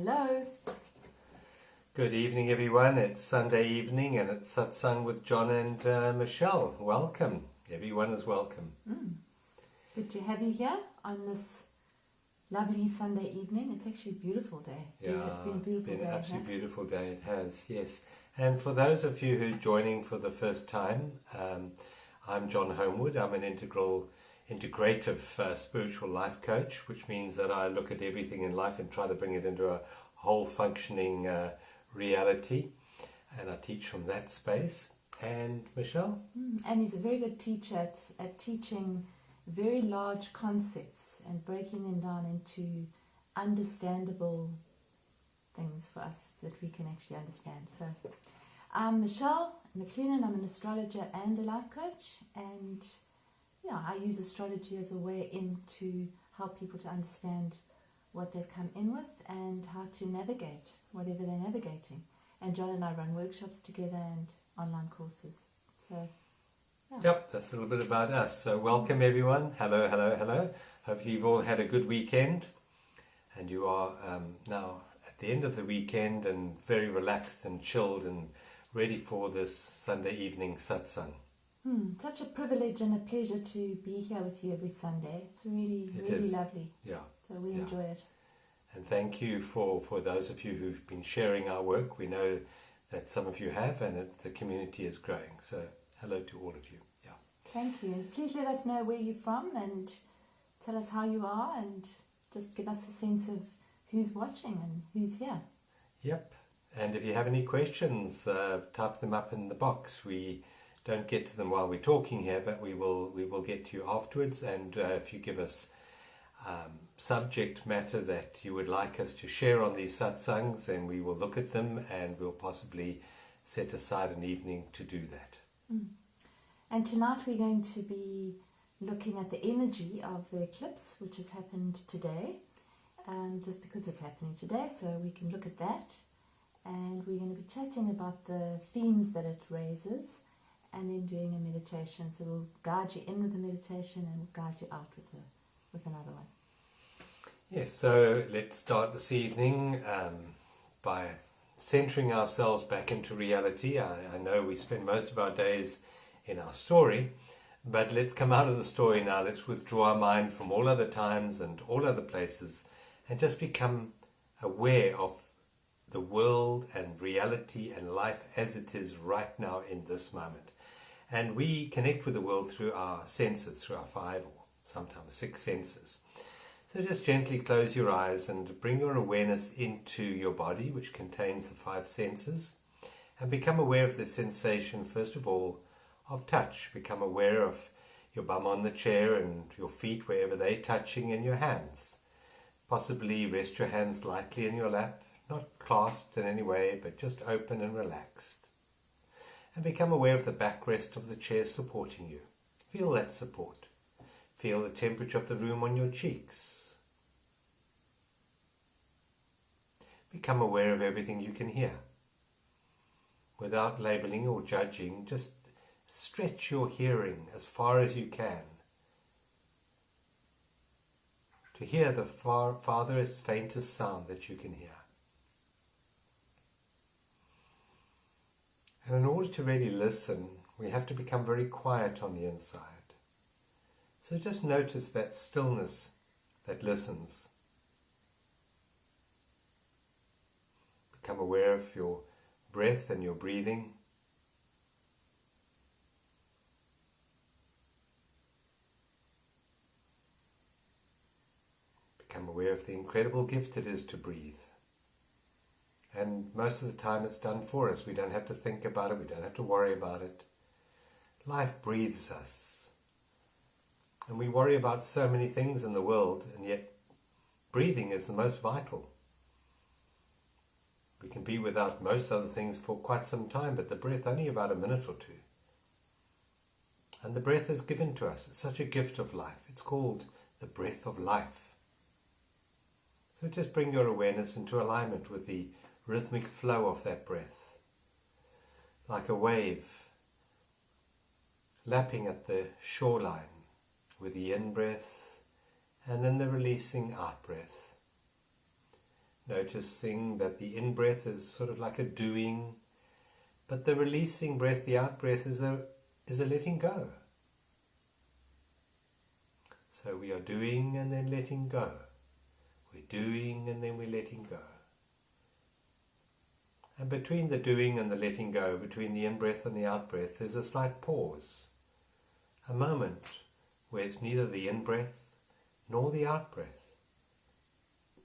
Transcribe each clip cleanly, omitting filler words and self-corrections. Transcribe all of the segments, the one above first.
Hello. Good evening, everyone. It's Sunday evening and it's Satsang with John and Michelle. Welcome. Everyone is welcome. Good to have you here on this lovely Sunday evening. It's actually a beautiful day. It's been a beautiful day. An absolutely beautiful day. It has, yes. And for those of you who are joining for the first time, I'm John Homewood. I'm an integrative spiritual life coach, which means that I look at everything in life and try to bring it into a whole functioning reality, and I teach from that space. And Michelle? And he's a very good teacher at teaching very large concepts and breaking them down into understandable things for us that we can actually understand. So I'm Michelle McLennan. I'm an astrologer and a life coach, and I use astrology as a way in to help people to understand what they've come in with and how to navigate whatever they're navigating. And John and I run workshops together and online courses. So, Yep, that's a little bit about us. So welcome everyone. Hello, hello, hello. Hopefully you've all had a good weekend and you are now at the end of the weekend and very relaxed and chilled and ready for this Sunday evening satsang. Such a privilege and a pleasure to be here with you every Sunday. It's really lovely. Yeah. So we enjoy it. And thank you for those of you who've been sharing our work. We know that some of you have, and the community is growing. So hello to all of you. Yeah. Thank you. And please let us know where you're from and tell us how you are and just give us a sense of who's watching and who's here. Yep. And if you have any questions, type them up in the box. We don't get to them while we're talking here, but we will get to you afterwards. And if you give us subject matter that you would like us to share on these satsangs, then we will look at them and we'll possibly set aside an evening to do that. And tonight we're going to be looking at the energy of the eclipse, which has happened today, just because it's happening today, so we can look at that. And we're going to be chatting about the themes that it raises and then doing a meditation. So we'll guide you in with the meditation and we'll guide you out with another one. Yes, so let's start this evening by centering ourselves back into reality. I know we spend most of our days in our story, but let's come out of the story now. Let's withdraw our mind from all other times and all other places and just become aware of the world and reality and life as it is right now in this moment. And we connect with the world through our senses, through our 5 or sometimes 6 senses. So just gently close your eyes and bring your awareness into your body, which contains the 5 senses, and become aware of the sensation, first of all, of touch. Become aware of your bum on the chair and your feet wherever they're touching, and your hands. Possibly rest your hands lightly in your lap, not clasped in any way, but just open and relaxed. And become aware of the backrest of the chair supporting you. Feel that support. Feel the temperature of the room on your cheeks. Become aware of everything you can hear. Without labeling or judging, just stretch your hearing as far as you can to hear the farthest, faintest sound that you can hear. And in order to really listen, we have to become very quiet on the inside. So just notice that stillness that listens. Become aware of your breath and your breathing. Become aware of the incredible gift it is to breathe. And most of the time it's done for us. We don't have to think about it. We don't have to worry about it. Life breathes us. And we worry about so many things in the world, and yet breathing is the most vital. We can be without most other things for quite some time, but the breath only about a minute or 2. And the breath is given to us. It's such a gift of life. It's called the breath of life. So just bring your awareness into alignment with the rhythmic flow of that breath, like a wave lapping at the shoreline with the in-breath and then the releasing out-breath. noticing that the in-breath is sort of like a doing, but the releasing breath, the out-breath, is a letting go. So we are doing and then letting go. We're doing and then we're letting go. And between the doing and the letting go, between the in-breath and the out-breath, there's a slight pause, a moment where it's neither the in-breath nor the out-breath,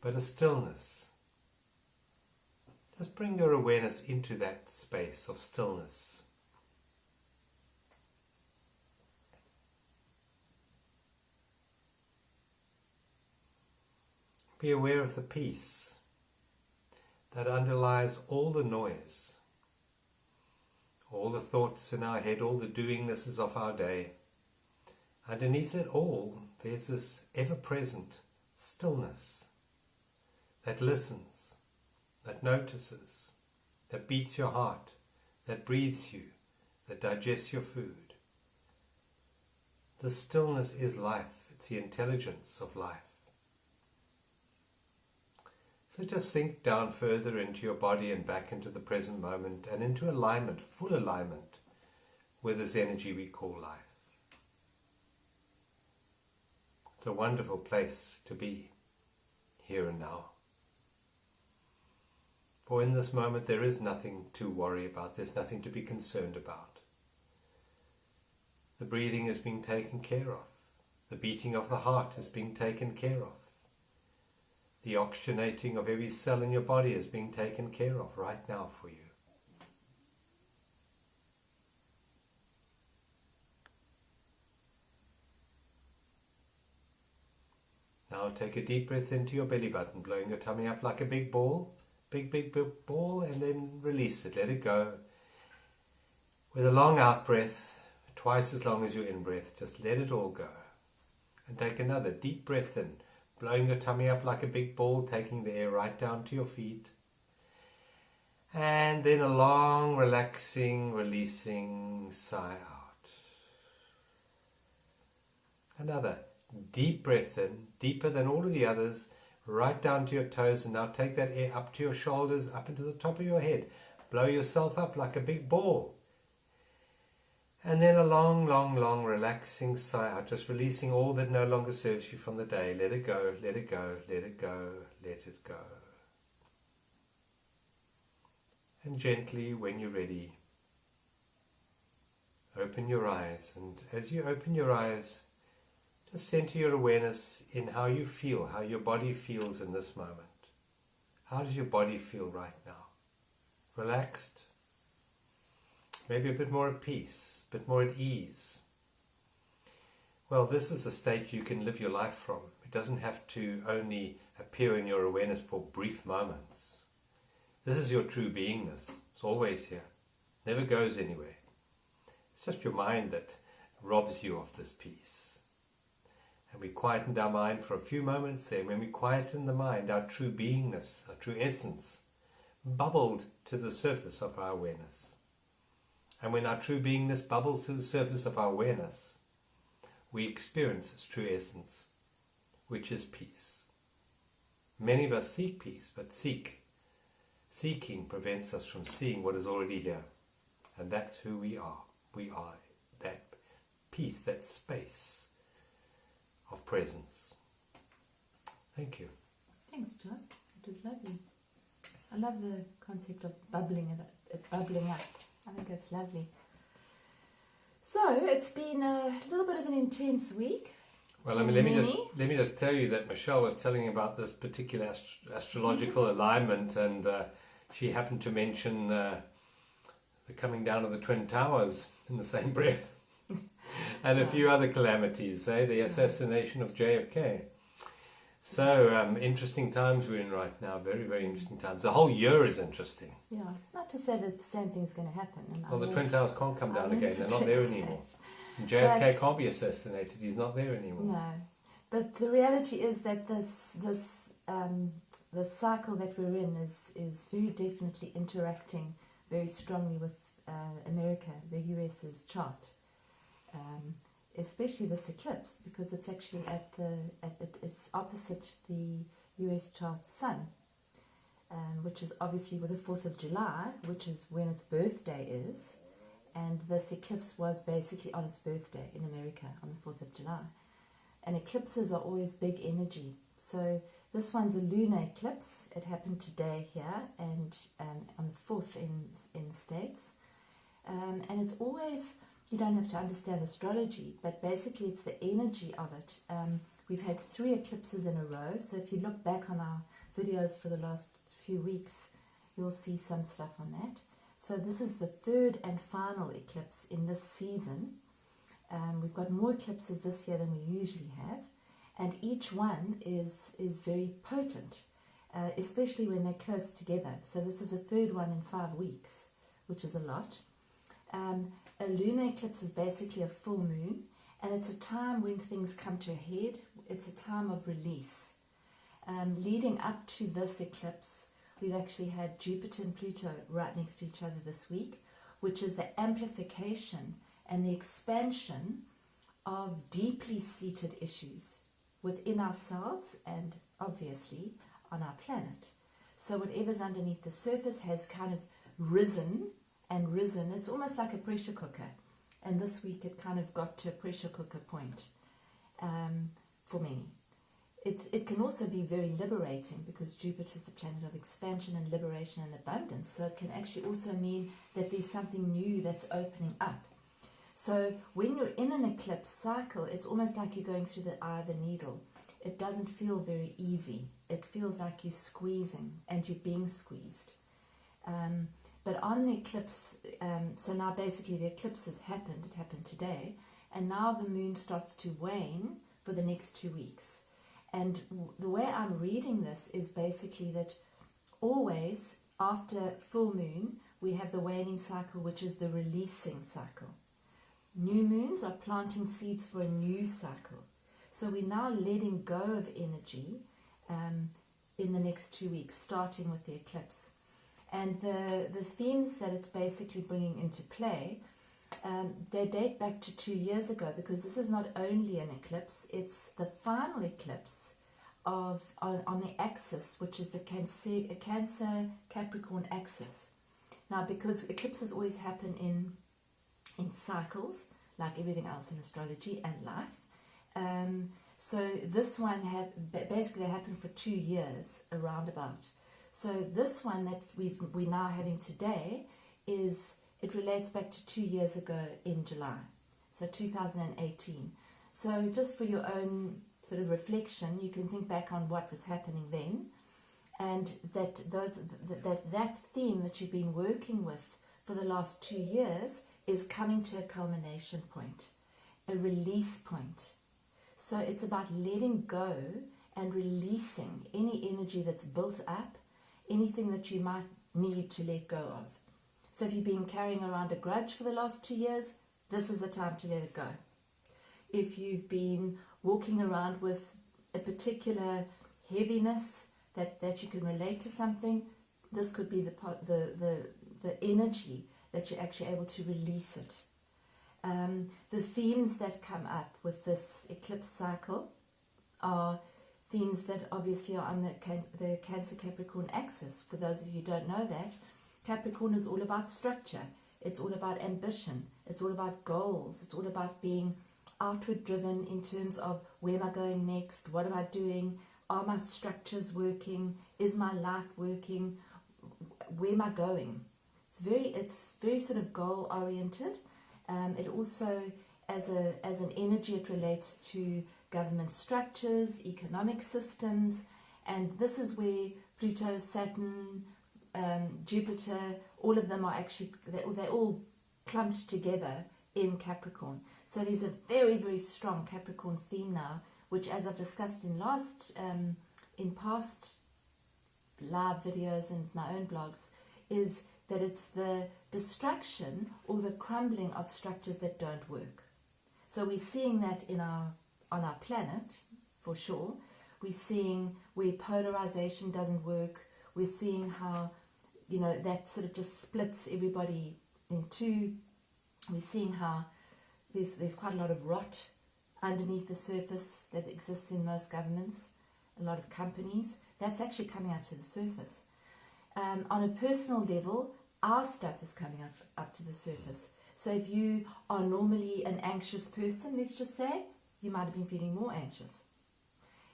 but a stillness. Just bring your awareness into that space of stillness. Be aware of the peace that underlies all the noise, all the thoughts in our head, all the doingnesses of our day. Underneath it all, there's this ever-present stillness that listens, that notices, that beats your heart, that breathes you, that digests your food. The stillness is life. It's the intelligence of life. So just sink down further into your body and back into the present moment and into alignment, full alignment with this energy we call life. It's a wonderful place to be, here and now. For in this moment there is nothing to worry about, there's nothing to be concerned about. The breathing is being taken care of. The beating of the heart is being taken care of. The oxygenating of every cell in your body is being taken care of right now for you. Now take a deep breath into your belly button, blowing your tummy up like a big ball, big ball, and then release it, let it go. With a long out breath, twice as long as your in breath, just let it all go. And take another deep breath in, blowing your tummy up like a big ball, taking the air right down to your feet. And then a long, relaxing, releasing sigh out. Another deep breath in, deeper than all of the others, right down to your toes, and now take that air up to your shoulders, up into the top of your head. Blow yourself up like a big ball. And then a long, long, long relaxing sigh out, just releasing all that no longer serves you from the day. Let it go, let it go, let it go, let it go. And gently, when you're ready, open your eyes. And as you open your eyes, just center your awareness in how you feel, how your body feels in this moment. How does your body feel right now? Relaxed? Maybe a bit more at peace, a bit more at ease. Well, this is a state you can live your life from. It doesn't have to only appear in your awareness for brief moments. This is your true beingness. It's always here. Never goes anywhere. It's just your mind that robs you of this peace. And we quietened our mind for a few moments there. When we quieten the mind, our true beingness, our true essence, bubbled to the surface of our awareness. And when our true beingness bubbles to the surface of our awareness, we experience its true essence, which is peace. Many of us seek peace, but seeking prevents us from seeing what is already here. And that's who we are. We are that peace, that space of presence. Thank you. Thanks, John. It was lovely. I love the concept of bubbling up. I think that's lovely. So it's been a little bit of an intense week. Well, let me just tell you that Michelle was telling me about this particular astrological alignment, and she happened to mention the coming down of the Twin Towers in the same breath. And a few other calamities, the assassination of JFK. So, interesting times we're in right now, very, very interesting times. The whole year is interesting. Yeah, not to say that the same thing's going to happen. And well, the Twin Towers can't come down again, they're not there anymore. And JFK can't be assassinated, he's not there anymore. No, but the reality is that this cycle that we're in is very definitely interacting very strongly with America, the US's chart. Especially this eclipse, because it's actually it's opposite the US chart sun, which is obviously with the 4th of July, which is when its birthday is. And this eclipse was basically on its birthday in America on the 4th of July. And eclipses are always big energy. So this one's a lunar eclipse. It happened today here and on the 4th in the States. And it's always, you don't have to understand astrology, but basically it's the energy of it. We've had 3 eclipses in a row. So if you look back on our videos for the last few weeks, you'll see some stuff on that. So this is the 3rd and final eclipse in this season. We've got more eclipses this year than we usually have, and each one is very potent, especially when they're close together. So this is a 3rd one in 5 weeks, which is a lot. A lunar eclipse is basically a full moon, and it's a time when things come to a head. It's a time of release. Leading up to this eclipse, we've actually had Jupiter and Pluto right next to each other this week, which is the amplification and the expansion of deeply seated issues within ourselves and obviously on our planet. So whatever's underneath the surface has kind of risen and risen. It's almost like a pressure cooker. And this week it kind of got to a pressure cooker point for many. It can also be very liberating because Jupiter is the planet of expansion and liberation and abundance. So it can actually also mean that there's something new that's opening up. So when you're in an eclipse cycle, it's almost like you're going through the eye of a needle. It doesn't feel very easy. It feels like you're squeezing and you're being squeezed. But on the eclipse, so now basically the eclipse has happened. It happened today. And now the moon starts to wane for the next 2 weeks. And the way I'm reading this is basically that always after full moon, we have the waning cycle, which is the releasing cycle. New moons are planting seeds for a new cycle. So we're now letting go of energy in the next 2 weeks, starting with the eclipse. And the themes that it's basically bringing into play, they date back to 2 years ago, because this is not only an eclipse, it's the final eclipse on the axis, which is the Cancer Capricorn axis. Now, because eclipses always happen in cycles, like everything else in astrology and life. So this one basically happened for 2 years, around about. So this one that we're now having today it relates back to 2 years ago in July, so 2018. So just for your own sort of reflection, you can think back on what was happening then, and that theme that you've been working with for the last 2 years is coming to a culmination point, a release point. So it's about letting go and releasing any energy that's built up, anything that you might need to let go of. So if you've been carrying around a grudge for the last 2 years, this is the time to let it go. If you've been walking around with a particular heaviness that you can relate to something, this could be the energy that you're actually able to release it. The themes that come up with this eclipse cycle are themes that obviously are on the Cancer Capricorn axis. For those of you who don't know that, Capricorn is all about structure. It's all about ambition. It's all about goals. It's all about being outward driven in terms of where am I going next? What am I doing? Are my structures working? Is my life working? Where am I going? It's very sort of goal oriented. It also, as an energy, it relates to government structures, economic systems, and this is where Pluto, Saturn, Jupiter, all of them are actually, they're all clumped together in Capricorn. So there's a very, very strong Capricorn theme now, which, as I've discussed in past live videos and my own blogs, is that it's the destruction or the crumbling of structures that don't work. So we're seeing that on our planet, for sure. We're seeing where polarization doesn't work. We're seeing how, that sort of just splits everybody in two. We're seeing how there's quite a lot of rot underneath the surface that exists in most governments, a lot of companies. That's actually coming out to the surface. On a personal level, our stuff is coming up to the surface. So if you are normally an anxious person, let's just say, you might have been feeling more anxious.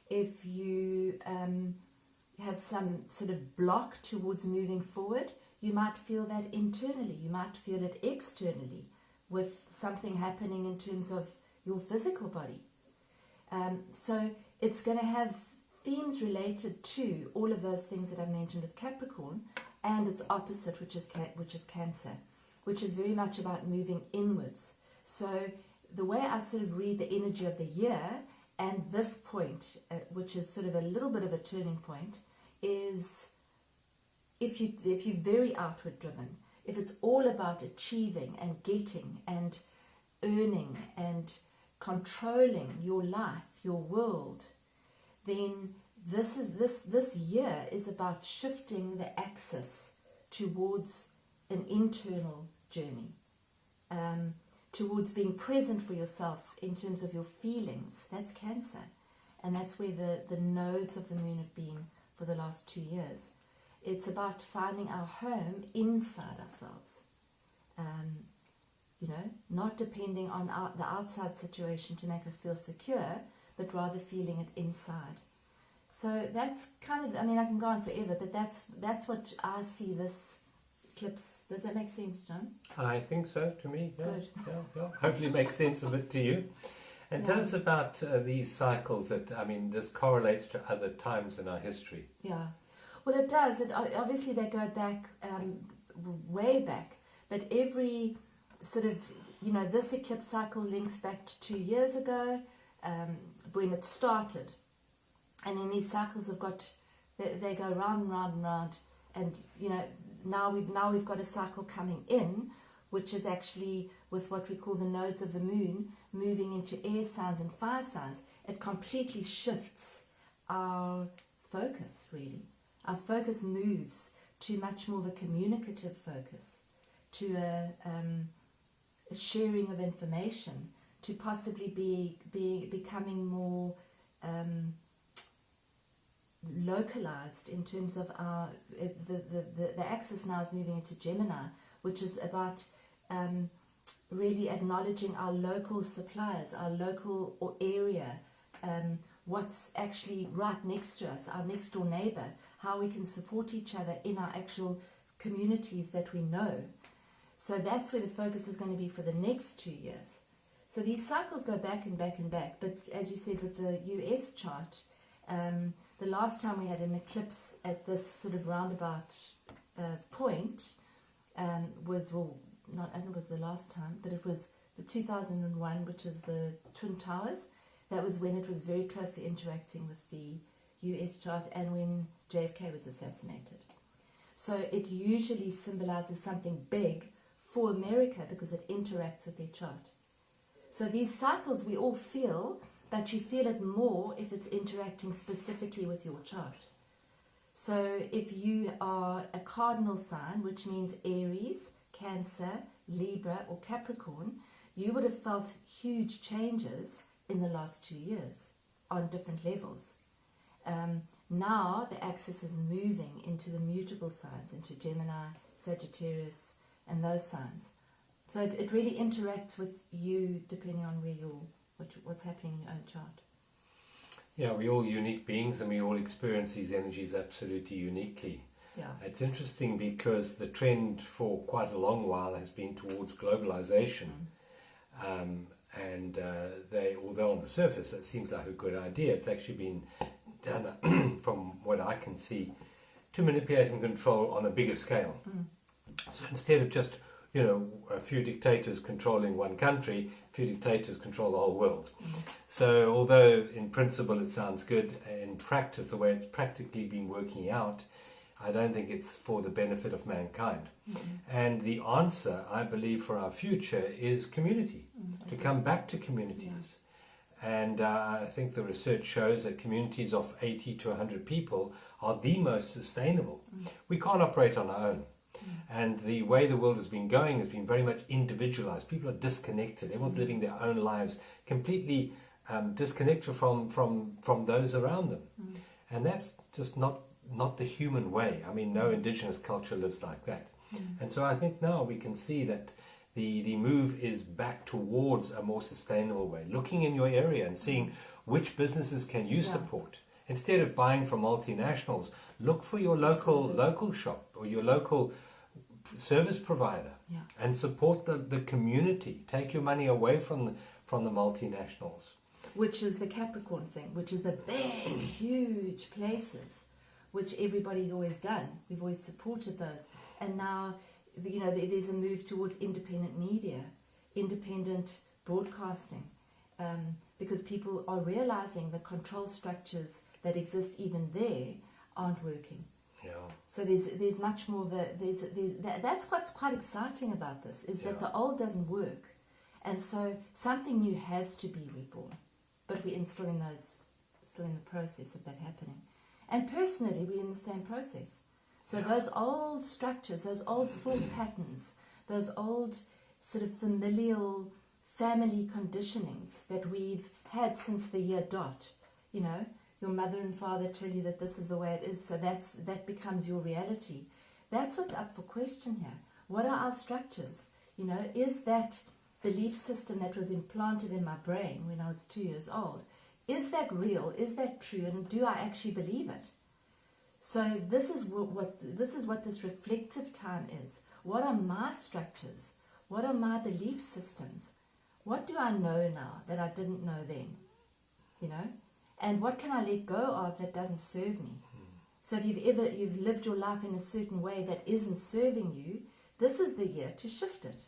If you have some sort of block towards moving forward, you might feel that internally, you might feel it externally with something happening in terms of your physical body. So it's going to have themes related to all of those things that I mentioned with Capricorn, and its opposite, which is Cancer, which is very much about moving inwards. So the way I sort of read the energy of the year and this point, which is sort of a little bit of a turning point, is if you're very outward driven, if it's all about achieving and getting and earning and controlling your life, your world, then this year is about shifting the axis towards an internal journey, towards being present for yourself in terms of your feelings. That's Cancer, and that's where the nodes of the moon have been for the last 2 years. It's about finding our home inside ourselves, not depending on the outside situation to make us feel secure, but rather feeling it inside. So that's kind of, I can go on forever, but that's what I see this eclipse. Does that make sense, John? I think so, to me. Yeah. Good. Yeah. Hopefully it makes sense of it to you. And tell us about these cycles that, this correlates to other times in our history. Yeah. Well, it does. Obviously, they go back, way back, but every sort of, this eclipse cycle links back to 2 years ago, when it started. And then these cycles have got, they go round and round and round, and now we've got a cycle coming in, which is actually with what we call the nodes of the moon moving into air signs and fire signs. It completely shifts our focus, really. Our focus moves to much more of a communicative focus, to a sharing of information, to possibly becoming more localized in terms of our the axis now is moving into Gemini, which is about really acknowledging our local suppliers, our local area, what's actually right next to us, our next door neighbor, how we can support each other in our actual communities that we know. So that's where the focus is going to be for the next 2 years. So these cycles go back and back and back, but as you said with the US chart, the last time we had an eclipse at this sort of roundabout point was, well, not, I think it was the last time, but it was the 2001, which is the Twin Towers. That was when it was very closely interacting with the US chart and when JFK was assassinated. So it usually symbolizes something big for America because it interacts with their chart. So these cycles we all feel, but you feel it more if it's interacting specifically with your chart. So if you are a cardinal sign, which means Aries, Cancer, Libra or Capricorn, you would have felt huge changes in the last 2 years on different levels. Now the axis is moving into the mutable signs, into Gemini, Sagittarius and those signs. So it really interacts with you depending on where what's happening in your own chart. Yeah, we're all unique beings and we all experience these energies absolutely uniquely. Yeah. It's interesting because the trend for quite a long while has been towards globalization. Although on the surface it seems like a good idea, it's actually been done, from what I can see, to manipulate and control on a bigger scale. So instead of just, a few dictators controlling one country, a few dictators control the whole world. So although in principle it sounds good, in practice, the way it's practically been working out, I don't think it's for the benefit of mankind. And the answer, I believe, for our future is community, to come back to communities. And I think the research shows that communities of 80 to 100 people are the most sustainable. We can't operate on our own. And the way the world has been going has been very much individualized. People are disconnected. Everyone's living their own lives, completely disconnected from those around them. And that's just not not the human way. I mean, no indigenous culture lives like that. And so I think now we can see that the move is back towards a more sustainable way, looking in your area and seeing which businesses can you support. Instead of buying from multinationals, look for your local shop or your local service provider and support the community. Take your money away from the multinationals. Which is the Capricorn thing, which is the big, huge places, which everybody's always done. We've always supported those. And now, there's a move towards independent media, independent broadcasting, because people are realizing the control structures that exist even there aren't working. Yeah. So there's much more of that's what's quite exciting about this, is that the old doesn't work. And so something new has to be reborn. But we're still in the process of that happening. And personally, we're in the same process. So those old structures, those old thought patterns, those old sort of familial family conditionings that we've had since the year dot, your mother and father tell you that this is the way it is, so that becomes your reality. That's what's up for question here. What are our structures? Is that belief system that was implanted in my brain when I was 2 years old, is that real? Is that true? And do I actually believe it? So this is what this reflective time is. What are my structures? What are my belief systems? What do I know now that I didn't know then? And what can I let go of that doesn't serve me? So if you've lived your life in a certain way that isn't serving you, this is the year to shift it.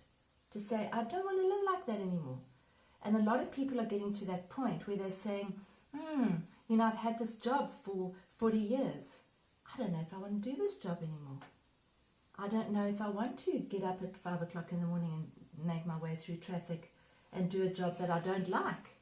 To say, I don't want to live like that anymore. And a lot of people are getting to that point where they're saying, I've had this job for 40 years. I don't know if I want to do this job anymore. I don't know if I want to get up at 5 o'clock in the morning and make my way through traffic and do a job that I don't like.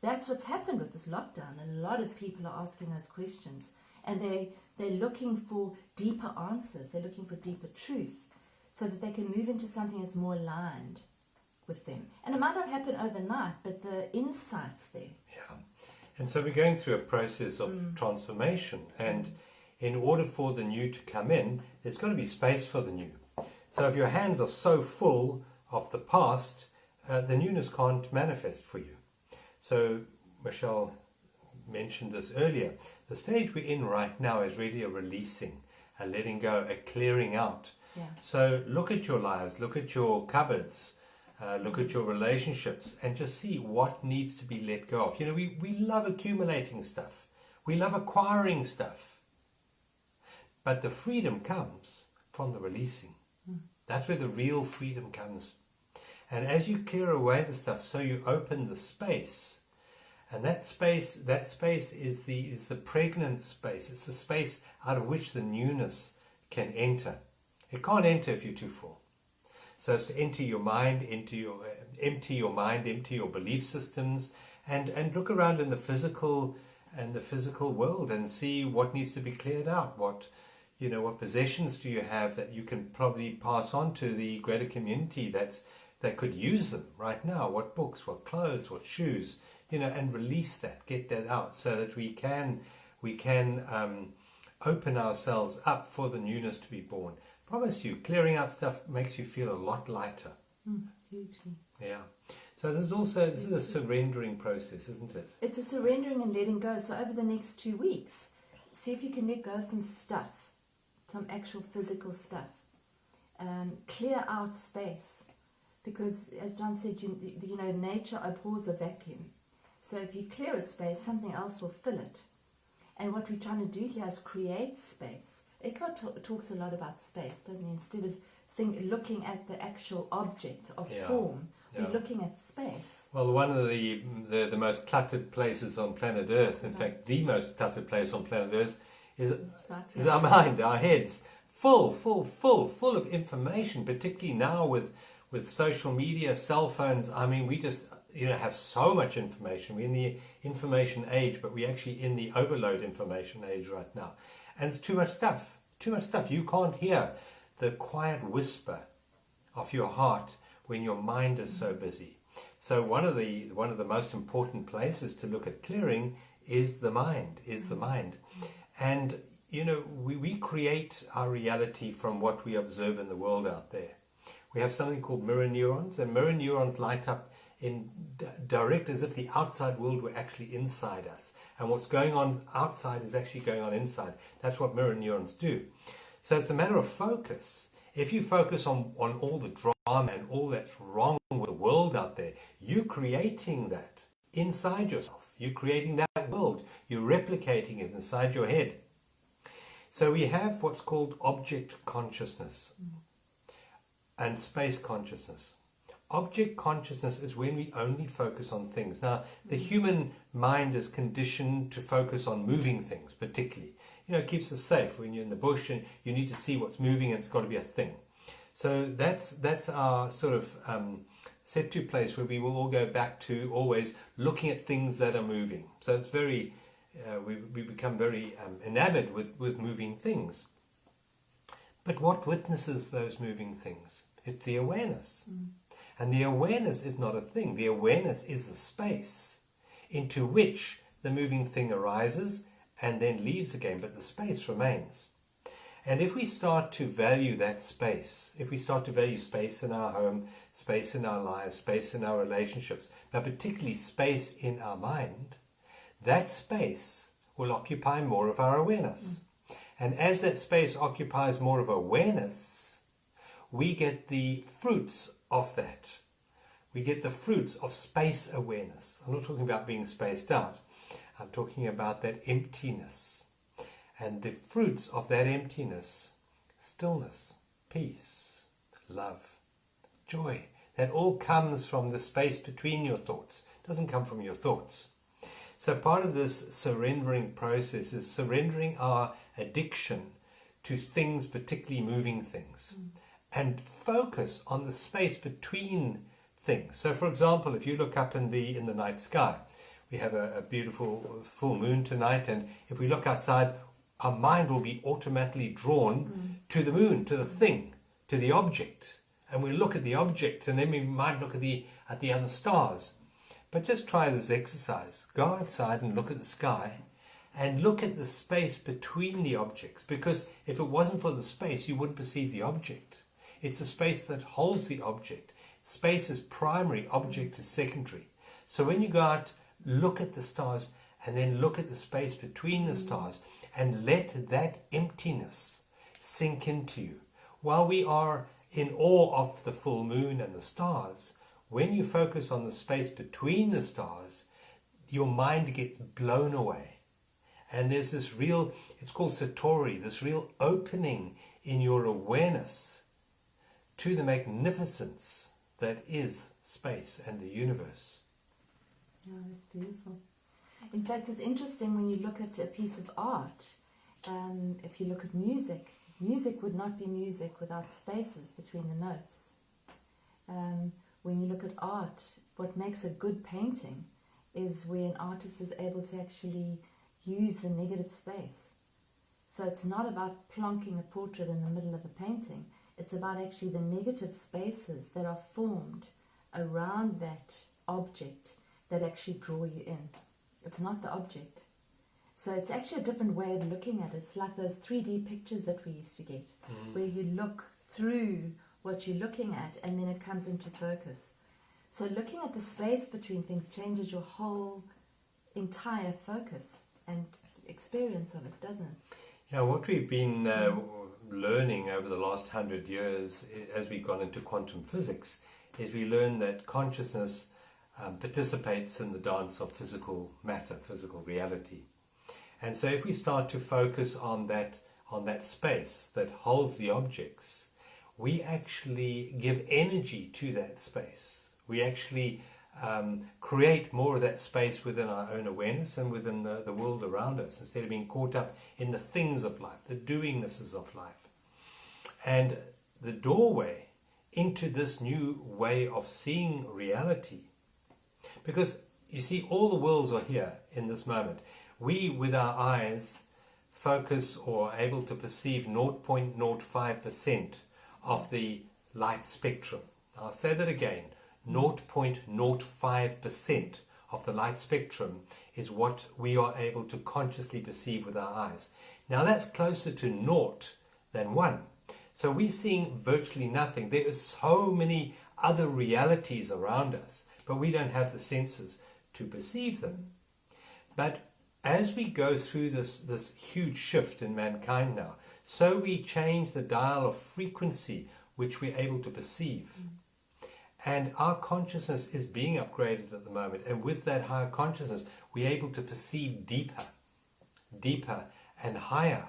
That's what's happened with this lockdown. A lot of people are asking those questions. And they're looking for deeper answers. They're looking for deeper truth, so that they can move into something that's more aligned with them. And it might not happen overnight, but the insight's there. Yeah. And so we're going through a process of transformation. And in order for the new to come in, there's got to be space for the new. So if your hands are so full of the past, the newness can't manifest for you. So Michelle mentioned this earlier. The stage we're in right now is really a releasing, a letting go, a clearing out. Yeah. So look at your lives, look at your cupboards, look at your relationships, and just see what needs to be let go of. We love accumulating stuff. We love acquiring stuff. But the freedom comes from the releasing. That's where the real freedom comes. And as you clear away the stuff, so you open the space. And that space is the pregnant space. It's the space out of which the newness can enter. It can't enter if you're too full. So it's to empty your mind, empty your belief systems, and look around in the physical world and see what needs to be cleared out. What possessions do you have that you can probably pass on to the greater community that could use them right now? What books, what clothes, what shoes, and release that, get that out, so that we can open ourselves up for the newness to be born. Promise you, clearing out stuff makes you feel a lot lighter. Hugely. Yeah. So this is a surrendering process, isn't it? It's a surrendering and letting go. So over the next 2 weeks, see if you can let go of some stuff, some actual physical stuff. Clear out space. Because as John said, nature abhors a vacuum. So if you clear a space, something else will fill it. And what we're trying to do here is create space. Eckhart talks a lot about space, doesn't he? Instead of looking at the actual object of form, we're looking at space. Well, one of the most cluttered places on planet Earth, in fact, the most cluttered place on planet Earth, is our mind, our heads, full of information, particularly now with social media, cell phones. I mean, we just have so much information. We're in the information age, but we're actually in the overload information age right now. And it's too much stuff. You can't hear the quiet whisper of your heart when your mind is so busy. So one of the most important places to look at clearing is the mind. And we create our reality from what we observe in the world out there. We have something called mirror neurons, and mirror neurons light up in direct as if the outside world were actually inside us. And what's going on outside is actually going on inside. That's what mirror neurons do. So it's a matter of focus. If you focus on all the drama and all that's wrong with the world out there, you're creating that inside yourself. You're creating that world. You're replicating it inside your head. So we have what's called object consciousness and space consciousness. Object consciousness is when we only focus on things. Now, the human mind is conditioned to focus on moving things, particularly. It keeps us safe. When you're in the bush and you need to see what's moving, and it's got to be a thing. So that's our sort of set to place where we will all go back to always looking at things that are moving. So it's very, we become very enamored with moving things. But what witnesses those moving things? It's the awareness. And the awareness is not a thing. The awareness is the space into which the moving thing arises and then leaves again, but the space remains. And if we start to value that space, if we start to value space in our home, space in our lives, space in our relationships, but particularly space in our mind, that space will occupy more of our awareness. And as that space occupies more of awareness, we get the fruits of that. We get the fruits of space awareness. I'm not talking about being spaced out. I'm talking about that emptiness. And the fruits of that emptiness, stillness, peace, love, joy, that all comes from the space between your thoughts. It doesn't come from your thoughts. So part of this surrendering process is surrendering our addiction to things, particularly moving things, and focus on the space between things. So for example, if you look up in the night sky, we have a beautiful full moon tonight, and if we look outside, our mind will be automatically drawn to the moon, to the thing, to the object. And we look at the object, and then we might look at the other stars. But just try this exercise. Go outside and look at the sky, and look at the space between the objects. Because if it wasn't for the space, you wouldn't perceive the object. It's the space that holds the object. Space is primary, object is secondary. So when you go out, look at the stars, and then look at the space between the stars, and let that emptiness sink into you. While we are in awe of the full moon and the stars, when you focus on the space between the stars, your mind gets blown away. And there's this real, it's called satori, this real opening in your awareness to the magnificence that is space and the universe. Oh, that's beautiful. In fact, it's interesting when you look at a piece of art. If you look at music, music would not be music without spaces between the notes. When you look at art, what makes a good painting is when an artist is able to actually use the negative space. So it's not about plonking a portrait in the middle of a painting. It's about actually the negative spaces that are formed around that object that actually draw you in. It's not the object. So it's actually a different way of looking at it. It's like those 3D pictures that we used to get, where you look through what you're looking at and then it comes into focus. So looking at the space between things changes your whole entire focus and experience of it, doesn't it? Yeah, what we've been learning over the last 100 years as we've gone into quantum physics is we learn that consciousness participates in the dance of physical matter, physical reality. And so if we start to focus on that space that holds the objects, we actually give energy to that space. We actually create more of that space within our own awareness and within the world around us, instead of being caught up in the things of life, the doingnesses of life. And the doorway into this new way of seeing reality, because you see, all the worlds are here in this moment. We, with our eyes, focus or are able to perceive 0.05% of the light spectrum. I'll say that again. 0.05% of the light spectrum is what we are able to consciously perceive with our eyes. Now that's closer to naught than 1. So we're seeing virtually nothing. There are so many other realities around us, but we don't have the senses to perceive them. But as we go through this huge shift in mankind now, so we change the dial of frequency which we're able to perceive. And our consciousness is being upgraded at the moment. And with that higher consciousness, we're able to perceive deeper and higher.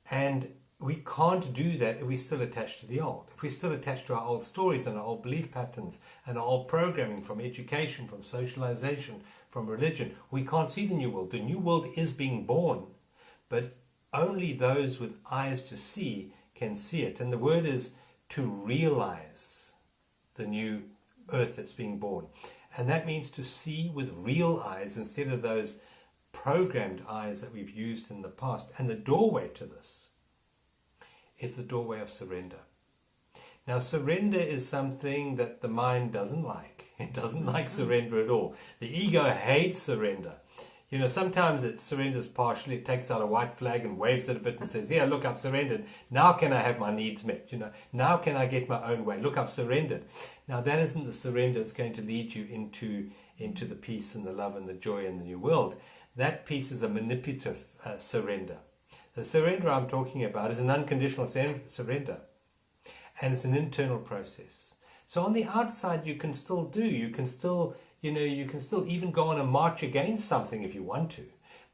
And we can't do that if we're still attached to the old. If we're still attached to our old stories and our old belief patterns and our old programming from education, from socialization, from religion, we can't see the new world. The new world is being born, but only those with eyes to see can see it. And the word is to realize the new earth that's being born. And that means to see with real eyes instead of those programmed eyes that we've used in the past. And the doorway to this is the doorway of surrender. Now, surrender is something that the mind doesn't like. It doesn't like surrender at all. The ego hates surrender. You know, sometimes it surrenders partially. It takes out a white flag and waves it a bit and says, yeah, look, I've surrendered. Now can I have my needs met? You know, now can I get my own way? Look, I've surrendered. Now, that isn't the surrender that's going to lead you into the peace and the love and the joy in the new world. That piece is a manipulative surrender. The surrender I'm talking about is an unconditional surrender. And it's an internal process. So on the outside, you can still even go on a march against something if you want to.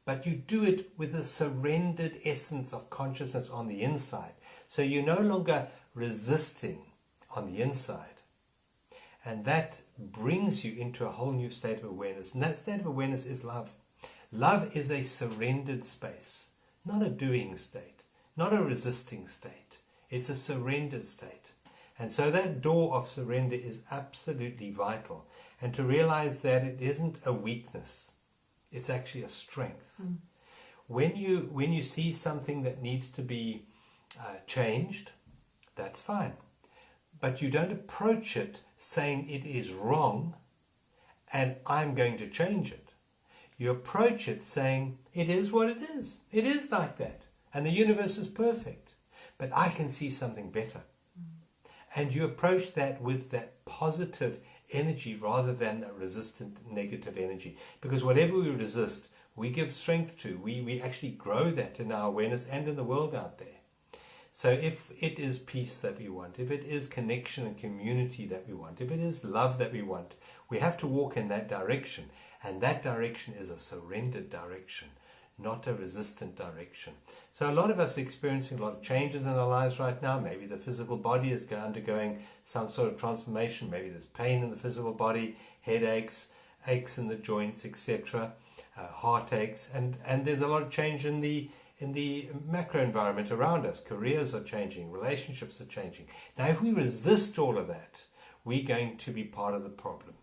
But you do it with a surrendered essence of consciousness on the inside. So you're no longer resisting on the inside. And that brings you into a whole new state of awareness. And that state of awareness is love. Love is a surrendered space, not a doing state, not a resisting state. It's a surrendered state. And so that door of surrender is absolutely vital. And to realize that it isn't a weakness, it's actually a strength. When you see something that needs to be changed, that's fine. But you don't approach it saying it is wrong and I'm going to change it. You approach it saying it is what it is. It is like that. And the universe is perfect. But I can see something better. And you approach that with that positive energy rather than a resistant negative energy. Because whatever we resist, we give strength to. We actually grow that in our awareness and in the world out there. So if it is peace that we want, if it is connection and community that we want, if it is love that we want, we have to walk in that direction. And that direction is a surrendered direction, not a resistant direction. So a lot of us are experiencing a lot of changes in our lives right now. Maybe the physical body is undergoing some sort of transformation. Maybe there's pain in the physical body, headaches, aches in the joints, etc., heartaches, and there's a lot of change in the macro environment around us. Careers are changing, relationships are changing. Now, if we resist all of that, we're going to be part of the problem.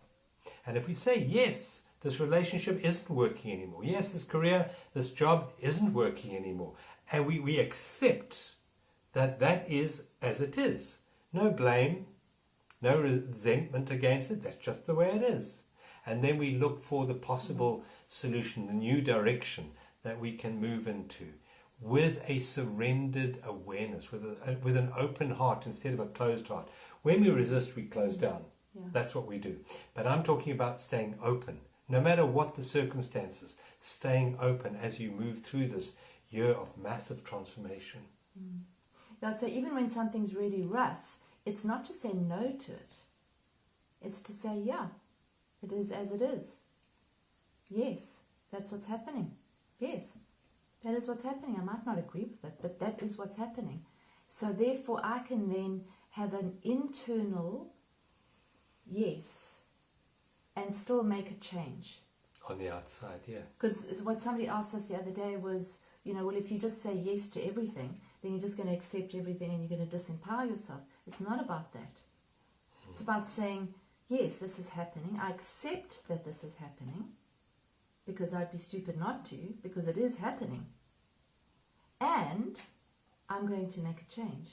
And if we say, yes, this relationship isn't working anymore. Yes, this career, this job isn't working anymore. And we accept that is as it is. No blame, no resentment against it. That's just the way it is. And then we look for the possible solution, the new direction that we can move into with a surrendered awareness, with an open heart instead of a closed heart. When we resist, we close down. Yeah. That's what we do. But I'm talking about staying open. No matter what the circumstances, staying open as you move through this year of massive transformation. Yeah, so even when something's really rough, it's not to say no to it. It's to say, yeah, it is as it is. Yes, that's what's happening. Yes, that is what's happening. I might not agree with it, but that is what's happening. So therefore, I can then have an internal yes and still make a change. On the outside, yeah. Because what somebody asked us the other day was, well, if you just say yes to everything, then you're just going to accept everything and you're going to disempower yourself. It's not about that. It's about saying, yes, this is happening. I accept that this is happening because I'd be stupid not to, because it is happening. And I'm going to make a change.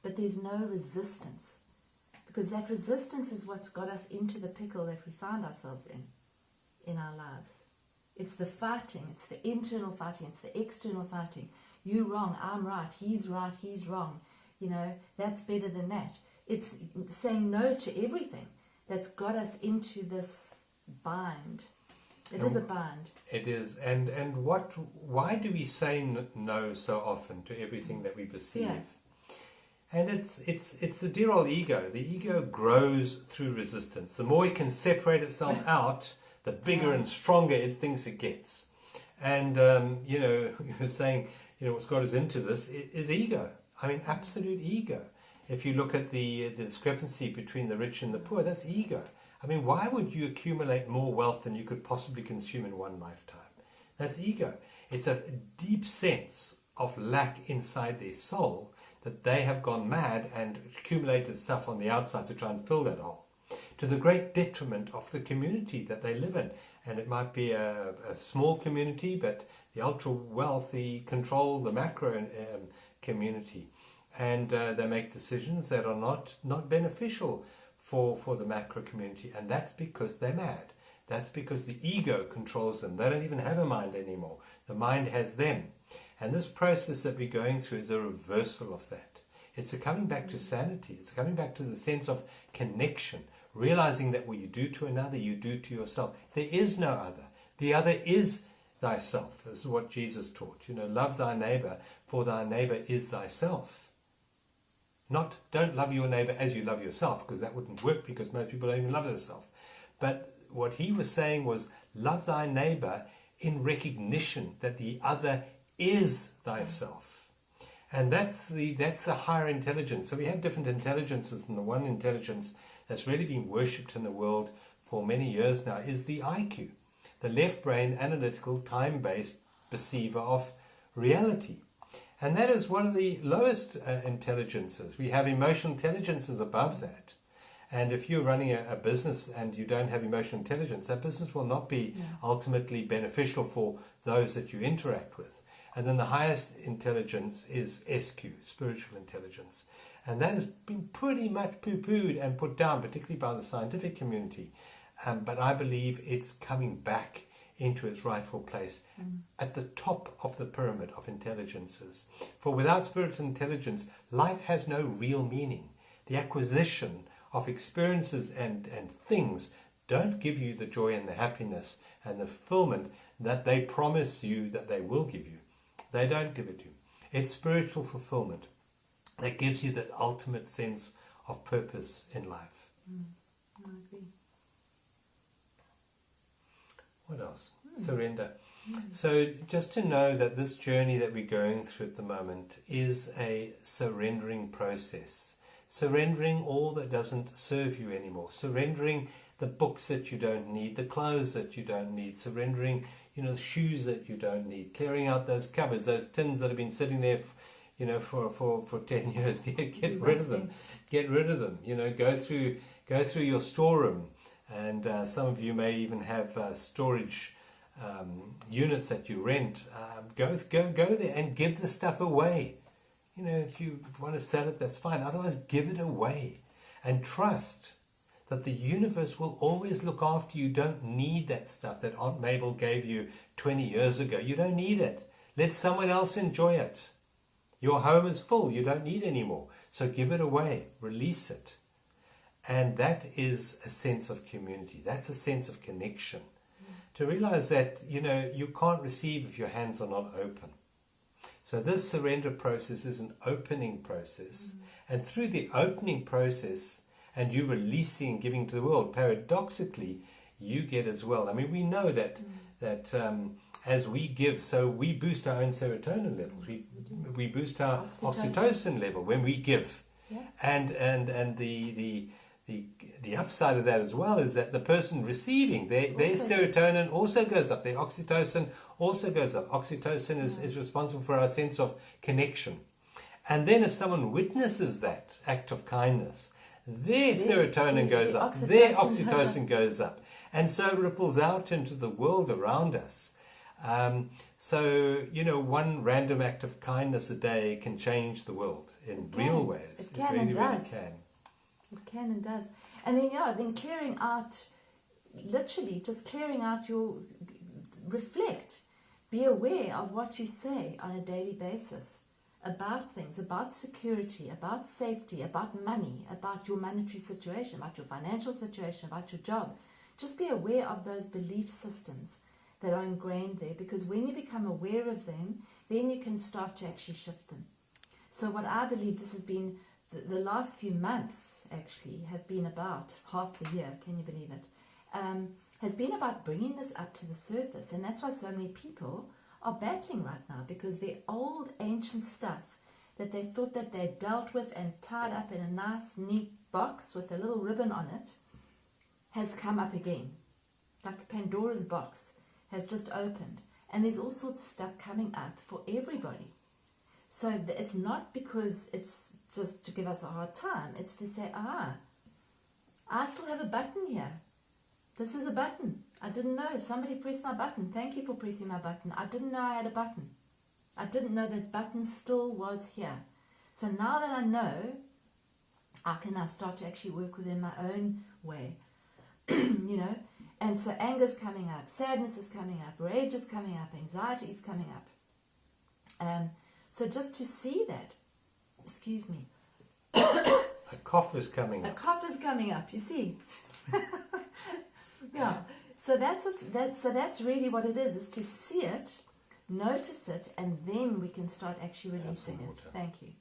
But there's no resistance, because that resistance is what's got us into the pickle that we found ourselves in our lives. It's the fighting, it's the internal fighting, it's the external fighting. You wrong, I'm right, he's wrong. You know, that's better than that. It's saying no to everything that's got us into this bind. It is a bind. It is. And why do we say no so often to everything that we perceive? Yeah. And it's the dear old ego. The ego grows through resistance. The more it can separate itself out, the bigger and stronger it thinks it gets. And, you know, you're saying, you know, what's got us into this is ego. I mean, absolute ego. If you look at the discrepancy between the rich and the poor, that's ego. I mean, why would you accumulate more wealth than you could possibly consume in one lifetime? That's ego. It's a deep sense of lack inside their soul that they have gone mad and accumulated stuff on the outside to try and fill that hole, to the great detriment of the community that they live in. And it might be a small community, but the ultra wealthy control the macro community. And they make decisions that are not beneficial for the macro community. And that's because they're mad. That's because the ego controls them. They don't even have a mind anymore. The mind has them. And this process that we're going through is a reversal of that. It's a coming back to sanity. It's coming back to the sense of connection, realizing that what you do to another, you do to yourself. There is no other. The other is thyself. This is what Jesus taught. You know, love thy neighbor, for thy neighbor is thyself. Not, don't love your neighbor as you love yourself, because that wouldn't work, because most people don't even love themselves. But what he was saying was, love thy neighbor in recognition that the other is thyself. And that's the higher intelligence. So we have different intelligences, and the one intelligence that's really been worshipped in the world for many years now is the IQ, the left brain analytical time-based perceiver of reality. And that is one of the lowest intelligences. We have emotional intelligences above that. And if you're running a business and you don't have emotional intelligence, that business will not be ultimately beneficial for those that you interact with. And then the highest intelligence is SQ, spiritual intelligence. And that has been pretty much poo-pooed and put down, particularly by the scientific community. But I believe it's coming back into its rightful place at the top of the pyramid of intelligences. For without spiritual intelligence, life has no real meaning. The acquisition of experiences and things don't give you the joy and the happiness and the fulfillment that they promise you that they will give you. They don't give it to you. It's spiritual fulfillment that gives you that ultimate sense of purpose in life. I agree. What else? Surrender. So just to know that this journey that we're going through at the moment is a surrendering process. Surrendering all that doesn't serve you anymore. Surrendering the books that you don't need, the clothes that you don't need. Surrendering, the shoes that you don't need. Clearing out those cupboards, those tins that have been sitting there, for 10 years. Get rid of them. Get rid of them. Go through your storeroom. And some of you may even have storage units that you rent. Go there and give the stuff away. If you want to sell it, that's fine. Otherwise, give it away. And trust that the universe will always look after you. Don't need that stuff that Aunt Mabel gave you 20 years ago. You don't need it. Let someone else enjoy it. Your home is full. You don't need any more. So give it away. Release it. And that is a sense of community. That's a sense of connection. To realize that, you can't receive if your hands are not open. So this surrender process is an opening process. And through the opening process and you releasing and giving to the world, paradoxically, you get as well. I mean, we know that as we give, so we boost our own serotonin levels. We boost our oxytocin level when we give. Yeah. And the upside of that as well is that the person receiving, their serotonin also goes up, their oxytocin also goes up. Oxytocin is responsible for our sense of connection. And then if someone witnesses that act of kindness, their serotonin goes up, their oxytocin goes up. And so it ripples out into the world around us. So, one random act of kindness a day can change the world in real ways. It can and does. It can and does. And then clearing out, literally just clearing out reflect. Be aware of what you say on a daily basis about things, about security, about safety, about money, about your monetary situation, about your financial situation, about your job. Just be aware of those belief systems that are ingrained there, because when you become aware of them, then you can start to actually shift them. So what I believe this has been, the last few months actually have been about, half the year, can you believe it, has been about bringing this up to the surface. And that's why so many people are battling right now, because their old ancient stuff that they thought that they dealt with and tied up in a nice neat box with a little ribbon on it has come up again. Like Pandora's box has just opened, and there's all sorts of stuff coming up for everybody. So it's not because it's just to give us a hard time, it's to say, I still have a button here. This is a button. I didn't know. Somebody pressed my button. Thank you for pressing my button. I didn't know I had a button. I didn't know that button still was here. So now that I know, I can now start to actually work within my own way. You know? And so anger's coming up, sadness is coming up, rage is coming up, anxiety is coming up. So just to see that, excuse me. A cough is coming up. A cough is coming up, you see. Yeah. So that's really what it is to see it, notice it, and then we can start actually releasing it. Thank you.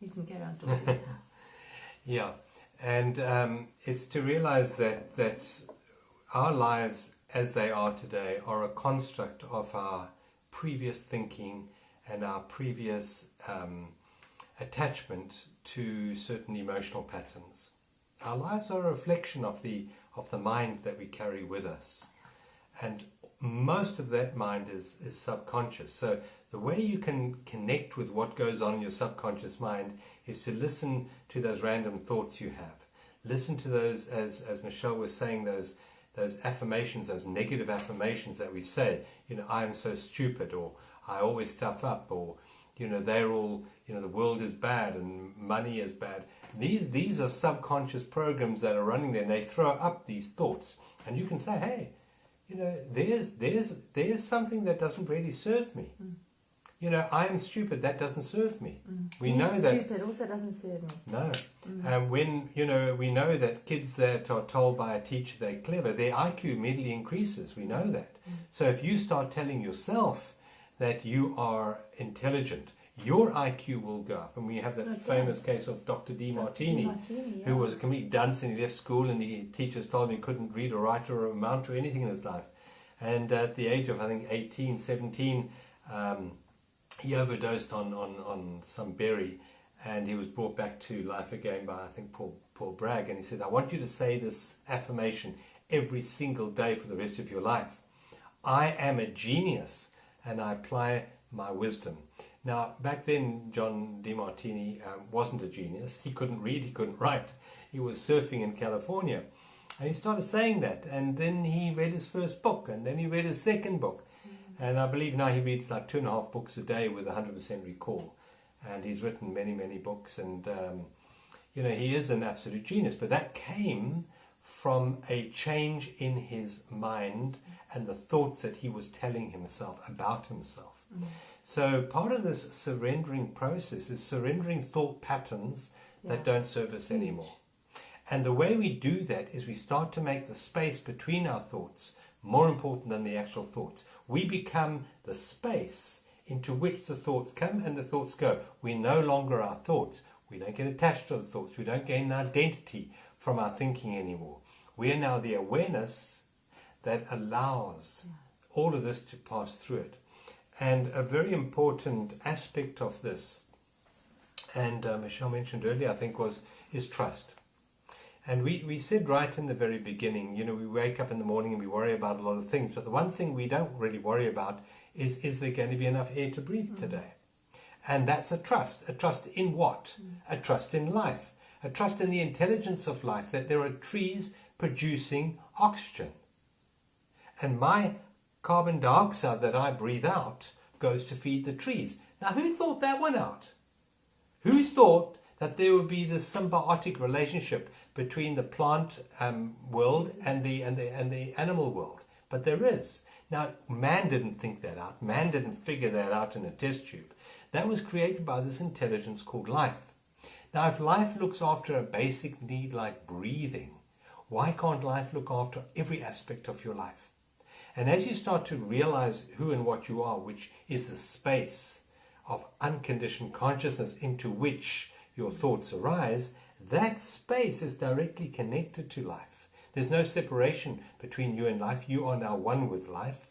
You can carry on talking. Yeah. And it's to realize that our lives as they are today are a construct of our previous thinking and our previous attachment to certain emotional patterns. Our lives are a reflection of the mind that we carry with us. And most of that mind is subconscious. So the way you can connect with what goes on in your subconscious mind is to listen to those random thoughts you have. Listen to those, as Michelle was saying, those affirmations, those negative affirmations that we say. You know, I am so stupid, or I always stuff up, or, you know, they're all, you know, the world is bad and money is bad. These are subconscious programs that are running there, and they throw up these thoughts. And you can say, hey, you know, there's something that doesn't really serve me. Mm. You know, I am stupid, that doesn't serve me. Mm. We know that stupid also doesn't serve me. No. Mm. When, you know, we know that kids that are told by a teacher they're clever, their IQ immediately increases. We know that. Mm. So if you start telling yourself that you are intelligent, your IQ will go up. And we have that famous case of Dr. Martini, yeah, who was a complete dunce, and he left school, and the teachers told him he couldn't read or write or amount to anything in his life. And at the age of, I think, 18, 17, he overdosed on some berry, and he was brought back to life again by, I think, Paul Bragg. And he said, I want you to say this affirmation every single day for the rest of your life. I am a genius, and I apply my wisdom. Now, back then, John DeMartini wasn't a genius. He couldn't read, he couldn't write. He was surfing in California. And he started saying that. And then he read his first book, and then he read his second book. And I believe now he reads like 2.5 books a day with 100% recall. And he's written many, many books. And, you know, he is an absolute genius. But that came from a change in his mind and the thoughts that he was telling himself about himself. Mm. So part of this surrendering process is surrendering thought patterns that don't serve us anymore. And the way we do that is we start to make the space between our thoughts more important than the actual thoughts. We become the space into which the thoughts come and the thoughts go. We're no longer our thoughts. We don't get attached to the thoughts. We don't gain an identity from our thinking anymore. We are now the awareness that allows all of this to pass through it. And a very important aspect of this, and Michelle mentioned earlier, I think, is trust. And we said right in the very beginning, you know, we wake up in the morning and we worry about a lot of things, but the one thing we don't really worry about is there going to be enough air to breathe today? And that's a trust. A trust in what? A trust in life. A trust in the intelligence of life, that there are trees producing oxygen. And my carbon dioxide that I breathe out goes to feed the trees. Now, who thought that one out? Who thought that there would be this symbiotic relationship between the plant world and the animal world? But there is. Now, man didn't think that out. Man didn't figure that out in a test tube. That was created by this intelligence called life. Now, if life looks after a basic need like breathing, why can't life look after every aspect of your life? And as you start to realize who and what you are, which is the space of unconditioned consciousness into which your thoughts arise, that space is directly connected to life. There's no separation between you and life. You are now one with life.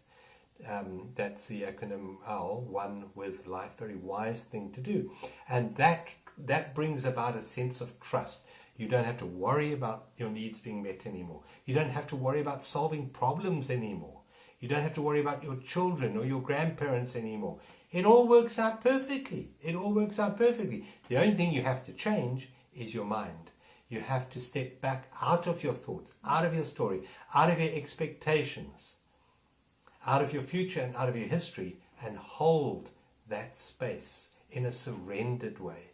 That's the acronym OWL, one with life. Very wise thing to do. And that brings about a sense of trust. You don't have to worry about your needs being met anymore. You don't have to worry about solving problems anymore. You don't have to worry about your children or your grandparents anymore. It all works out perfectly. It all works out perfectly. The only thing you have to change is your mind. You have to step back out of your thoughts, out of your story, out of your expectations, out of your future and out of your history, and hold that space in a surrendered way.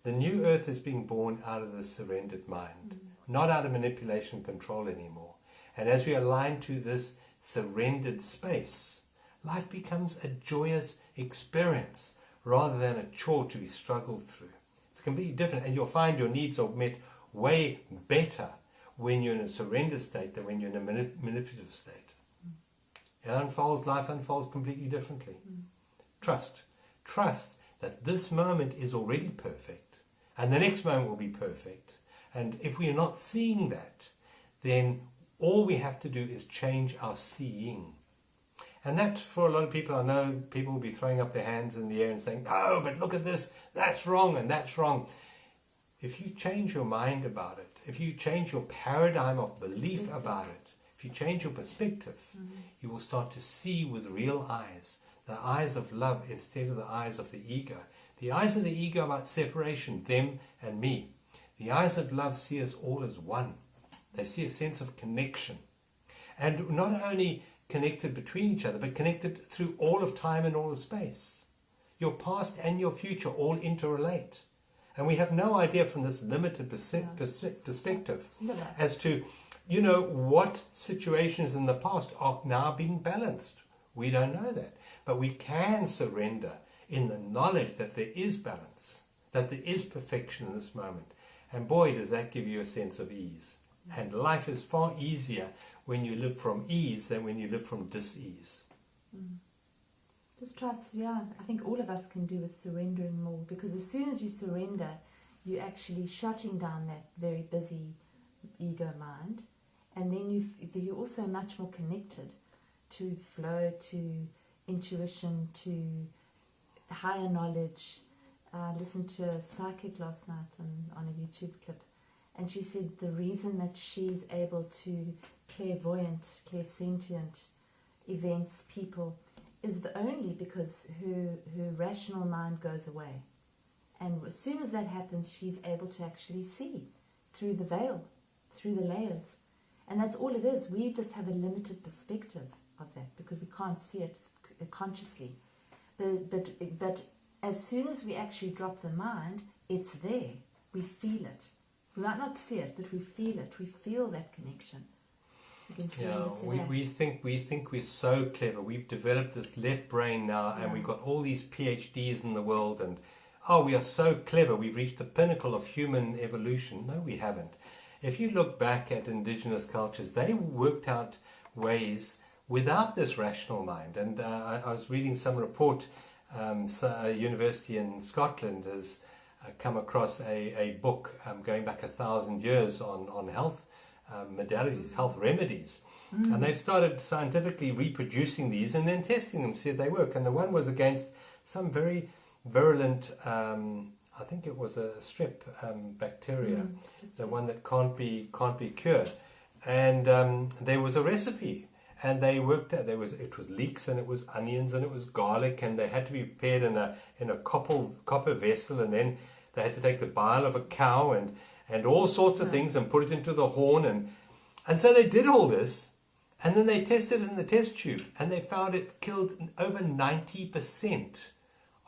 The new earth is being born out of the surrendered mind, not out of manipulation and control anymore. And as we align to this surrendered space, life becomes a joyous experience rather than a chore to be struggled through. It's completely different, and you'll find your needs are met way better when you're in a surrendered state than when you're in a manipulative state. Life unfolds completely differently. Trust that this moment is already perfect, and the next moment will be perfect. And if we are not seeing that, then all we have to do is change our seeing. And that, for a lot of people, I know people will be throwing up their hands in the air and saying, "Oh, but look at this, that's wrong and that's wrong." If you change your mind about it, if you change your paradigm of belief about it, if you change your perspective, you will start to see with real eyes, the eyes of love instead of the eyes of the ego. The eyes of the ego about separation, them and me. The eyes of love see us all as one. They see a sense of connection. And not only connected between each other, but connected through all of time and all of space. Your past and your future all interrelate. And we have no idea from this limited perspective as to, what situations in the past are now being balanced. We don't know that. But we can surrender in the knowledge that there is balance, that there is perfection in this moment. And boy, does that give you a sense of ease. And life is far easier when you live from ease than when you live from dis-ease. Just trust, I think all of us can do with surrendering more, because as soon as you surrender, you're actually shutting down that very busy ego mind, and then you're also much more connected to flow, to intuition, to higher knowledge. I listened to a psychic last night on a YouTube clip, and she said the reason that she's able to clairsentient events, people, is only because her rational mind goes away. And as soon as that happens, she's able to actually see through the veil, through the layers. And that's all it is. We just have a limited perspective of that because we can't see it consciously. But as soon as we actually drop the mind, it's there. We feel it. We might not see it, but we feel it. We feel that connection. We think we're so clever. We've developed this left brain now, and we've got all these PhDs in the world, and we are so clever. We've reached the pinnacle of human evolution. No, we haven't. If you look back at indigenous cultures, they worked out ways without this rational mind. And I was reading some report. A university in Scotland has come across a book going back 1,000 years on health modalities, health remedies. And they've started scientifically reproducing these and then testing them, see if they work. And the one was against some very virulent, I think it was a strep bacteria, the one that can't be cured. And there was a recipe, and they worked out. It was leeks, and it was onions, and it was garlic, and they had to be prepared in a copper vessel, and then they had to take the bile of a cow and all sorts of things and put it into the horn, and so they did all this, and then they tested it in the test tube, and they found it killed over 90%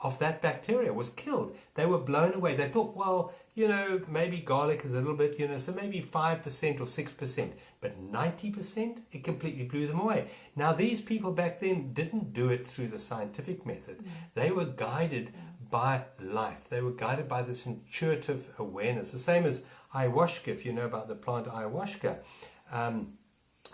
of that bacteria was killed. They were blown away. They thought, well, maybe garlic is a little bit, so maybe 5% or 6%, but 90%, it completely blew them away. Now, these people back then didn't do it through the scientific method. They were guided by life. They were guided by this intuitive awareness. The same as ayahuasca, if you know about the plant ayahuasca.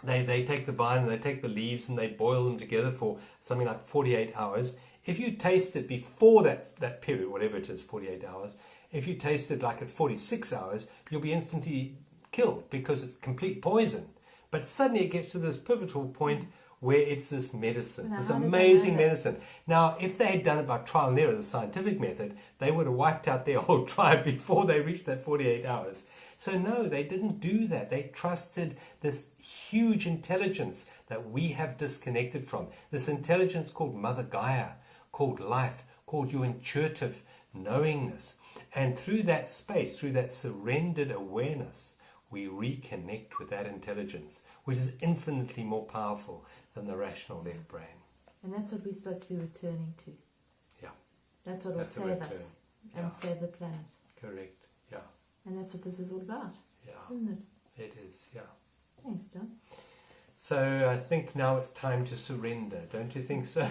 They take the vine and they take the leaves and they boil them together for something like 48 hours. If you taste it before that period, whatever it is, 48 hours, if you taste it like at 46 hours, you'll be instantly killed because it's complete poison. But suddenly it gets to this pivotal point where it's this medicine, this amazing medicine. Now, if they had done it by trial and error, the scientific method, they would have wiped out their whole tribe before they reached that 48 hours. So no, they didn't do that. They trusted this huge intelligence that we have disconnected from. This intelligence called Mother Gaia, called life, called your intuitive knowingness. And through that space, through that surrendered awareness, we reconnect with that intelligence, which is infinitely more powerful than the rational left brain. And that's what we're supposed to be returning to. Yeah. That's what will save us and save the planet. Correct. Yeah. And that's what this is all about. Yeah. Isn't it? It is, yeah. Thanks, John. So I think now it's time to surrender, don't you think so?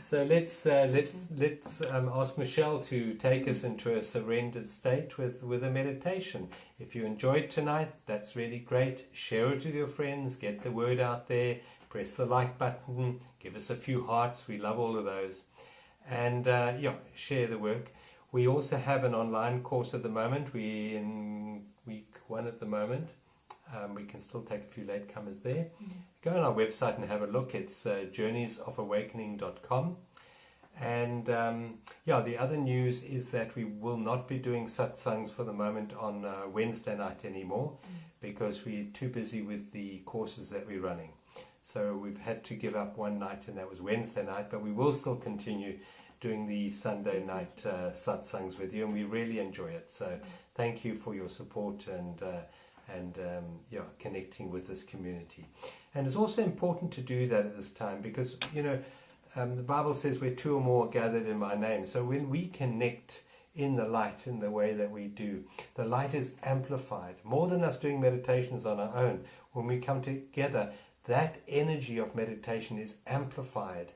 So let's ask Michelle to take us into a surrendered state with a meditation. If you enjoyed tonight, that's really great. Share it with your friends. Get the word out there. Press the like button. Give us a few hearts. We love all of those. And share the work. We also have an online course at the moment. We're in week 1 at the moment. We can still take a few latecomers there. Go on our website and have a look. It's journeysofawakening.com. And the other news is that we will not be doing satsangs for the moment on Wednesday night anymore because we're too busy with the courses that we're running. So we've had to give up one night, and that was Wednesday night, but we will still continue doing the Sunday night satsangs with you, and we really enjoy it. So thank you for your support and connecting with this community. And it's also important to do that at this time because, the Bible says where 2 or more are gathered in my name. So when we connect in the light in the way that we do, the light is amplified. More than us doing meditations on our own, when we come together, that energy of meditation is amplified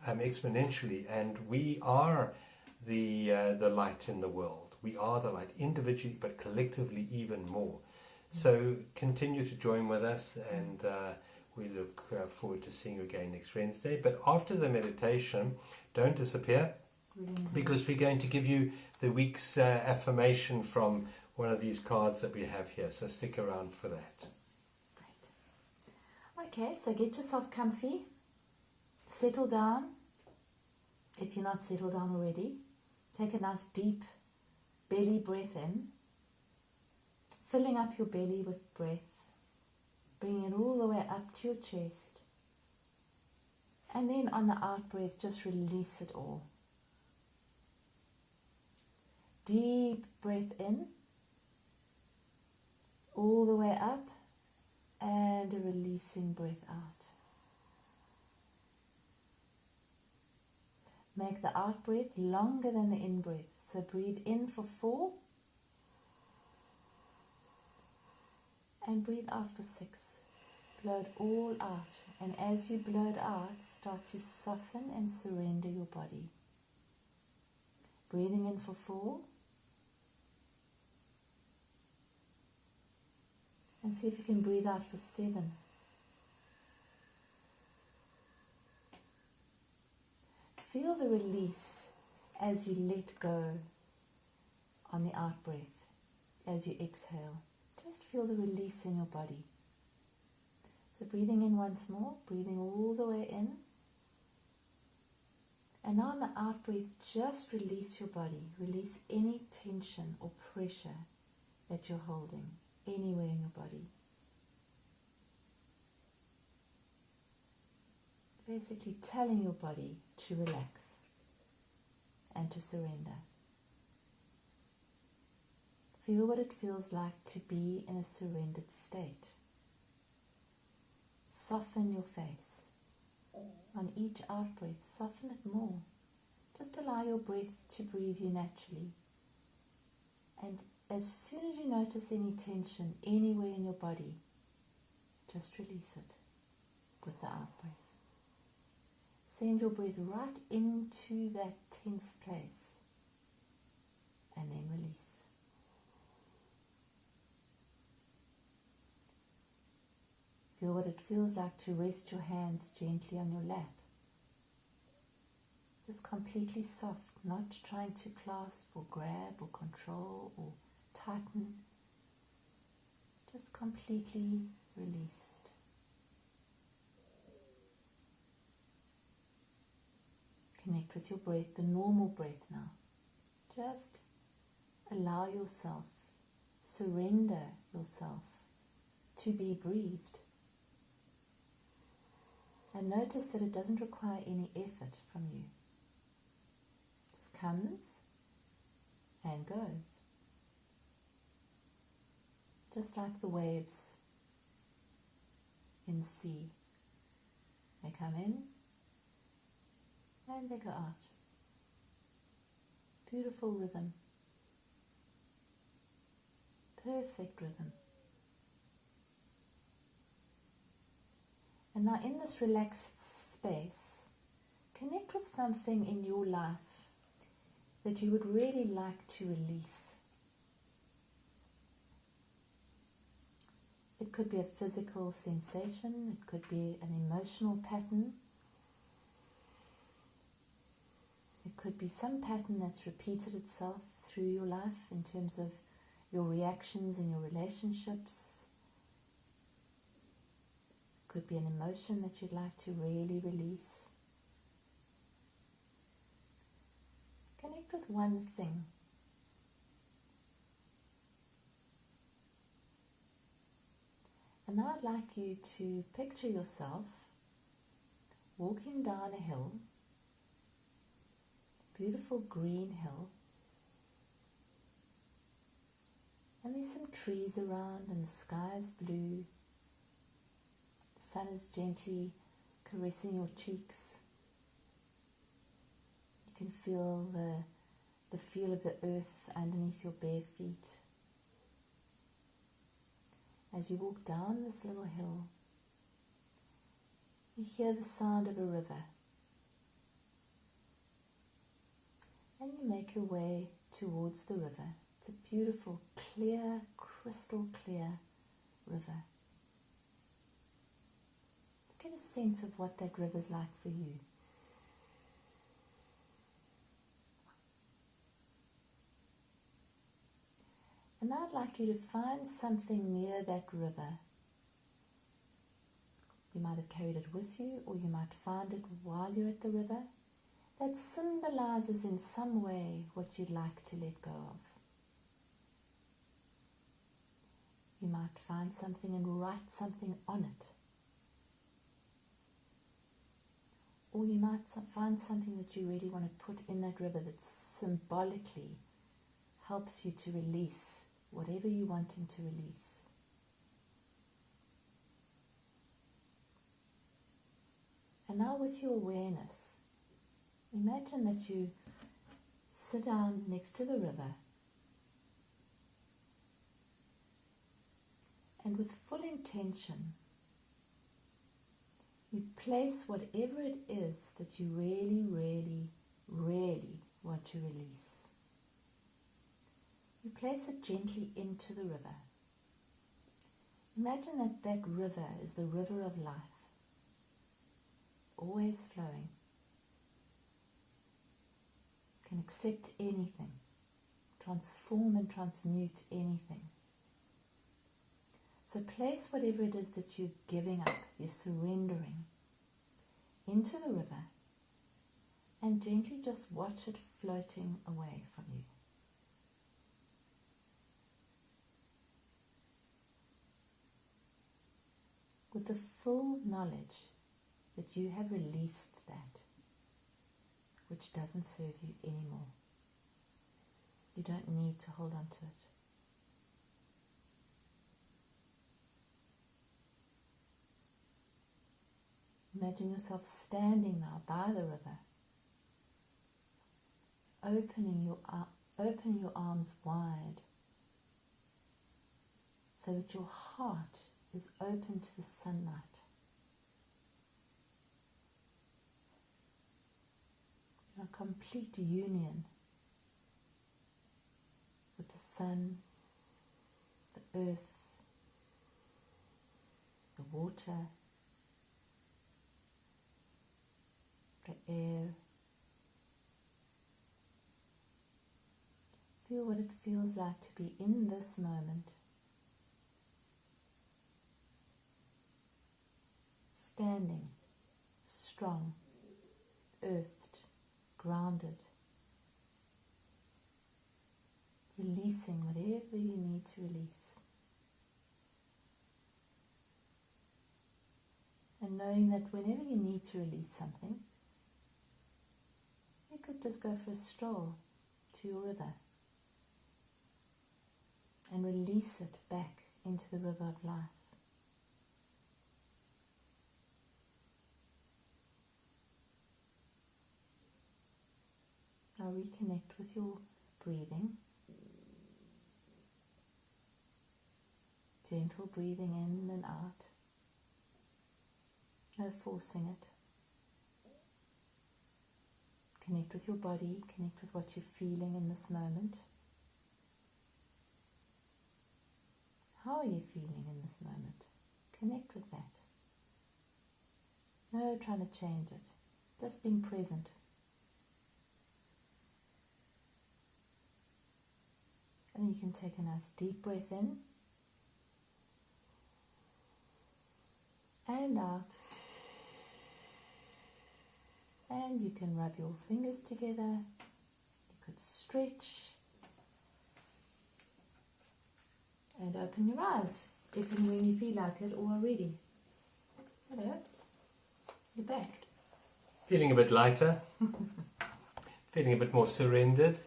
exponentially, and we are the light in the world. We are the light individually, but collectively even more. So continue to join with us, and we look forward to seeing you again next Wednesday. But after the meditation, don't disappear, because we're going to give you the week's affirmation from one of these cards that we have here. So stick around for that. Great. Okay, so get yourself comfy. Settle down. If you're not settled down already, take a nice deep belly breath in. Filling up your belly with breath, bringing it all the way up to your chest, and then on the out breath, just release it all. Deep breath in, all the way up, and a releasing breath out. Make the out breath longer than the in breath, so breathe in for 4, and breathe out for 6. Blow it all out, and as you blow it out, start to soften and surrender your body. Breathing in for 4, and see if you can breathe out for 7. Feel the release as you let go on the out breath, as you exhale. Just feel the release in your body. So breathing in once more, breathing all the way in. And now on the out breath, just release your body. Release any tension or pressure that you're holding anywhere in your body. Basically telling your body to relax and to surrender. Feel what it feels like to be in a surrendered state. Soften your face. On each out breath, soften it more. Just allow your breath to breathe you naturally. And as soon as you notice any tension anywhere in your body, just release it with the out breath. Send your breath right into that tense place and then release. Feel what it feels like to rest your hands gently on your lap. Just completely soft, not trying to clasp or grab or control or tighten. Just completely released. Connect with your breath, the normal breath now. Just allow yourself, surrender yourself to be breathed. And notice that it doesn't require any effort from you. It just comes and goes. Just like the waves in the sea. They come in and they go out. Beautiful rhythm. Perfect rhythm. And now in this relaxed space, connect with something in your life that you would really like to release. It could be a physical sensation, it could be an emotional pattern, it could be some pattern that's repeated itself through your life in terms of your reactions in your relationships. It could be an emotion that you'd like to really release. Connect with one thing. And now I'd like you to picture yourself walking down a hill, beautiful green hill, and there's some trees around and the sky is blue. The sun is gently caressing your cheeks. You can feel the feel of the earth underneath your bare feet. As you walk down this little hill, you hear the sound of a river. And you make your way towards the river. It's a beautiful, clear, crystal clear river. Get a sense of what that river's like for you. And I'd like you to find something near that river. You might have carried it with you, or you might find it while you're at the river, that symbolizes in some way what you'd like to let go of. You might find something and write something on it. Or you might find something that you really want to put in that river that symbolically helps you to release whatever you want him to release. And now with your awareness, imagine that you sit down next to the river and with full intention, you place whatever it is that you really, really, really want to release. You place it gently into the river. Imagine that that river is the river of life, always flowing. Can accept anything, transform and transmute anything. So place whatever it is that you're giving up, you're surrendering, into the river, and gently just watch it floating away from you. With the full knowledge that you have released that which doesn't serve you anymore. You don't need to hold on to it. Imagine yourself standing now by the river, opening your arms wide so that your heart is open to the sunlight. A complete union with the sun, the earth, the water, the air. Feel what it feels like to be in this moment, standing strong, earthed, grounded, releasing whatever you need to release, and knowing that whenever you need to release something, you could just go for a stroll to your river and release it back into the river of life. Now reconnect with your breathing. Gentle breathing in and out. No forcing it. Connect with your body. Connect with what you're feeling in this moment. How are you feeling in this moment? Connect with that. No trying to change it. Just being present. And you can take a nice deep breath in and out. And you can rub your fingers together. You could stretch and open your eyes if and when you feel like it or are ready. Hello, you're back. Feeling a bit lighter, feeling a bit more surrendered.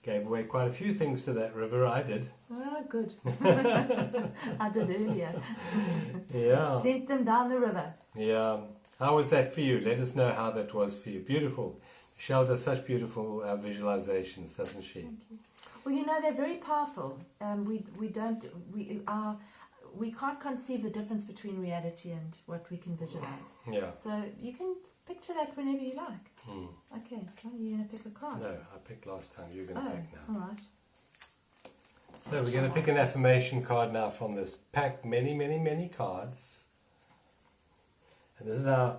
Gave away quite a few things to that river, I did. Oh, good. I did earlier. Yeah. Sent them down the river. Yeah. How was that for you? Let us know how that was for you. Beautiful. Michelle does such beautiful visualizations, doesn't she? Thank you. Well, you know, they're very powerful. We can't conceive the difference between reality and what we can visualize. Yeah. So you can picture that whenever you like. Okay, you're going to pick a card. No, I picked last time. You're going to pick now. All right. So we're going to pick an affirmation card now from this pack. Many, many, many cards. And this is our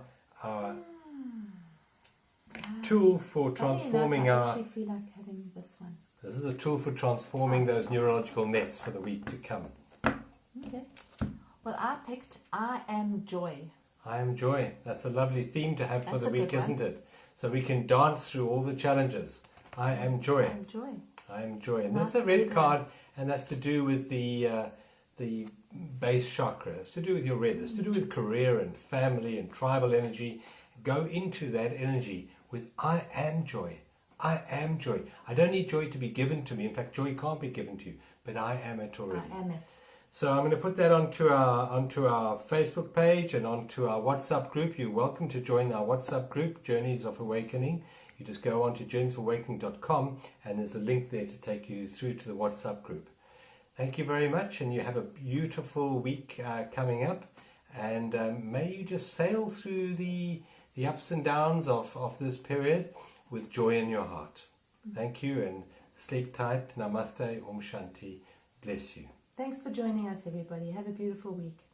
tool for transforming I actually feel like having this one. This is a tool for transforming those neurological nets for the week to come. Okay. Well, I picked I Am Joy. I am joy. That's a lovely theme to have for the week, good one. isn't it? So we can dance through all the challenges. I am joy. I am joy. I am joy. And Nice that's a red red card, and that's to do with the base chakra. It's to do with your red. It's to do with career and family and tribal energy. Go into that energy with I am joy. I am joy. I don't need joy to be given to me. In fact, joy can't be given to you, but I am it already. I am it. So I'm going to put that onto our Facebook page and onto our WhatsApp group. You're welcome to join our WhatsApp group, Journeys of Awakening. You just go on to journeysofawakening.com and there's a link there to take you through to the WhatsApp group. Thank you very much, and you have a beautiful week coming up. And may you just sail through the ups and downs of this period with joy in your heart. Thank you, and sleep tight. Namaste, Om Shanti. Bless you. Thanks for joining us, everybody. Have a beautiful week.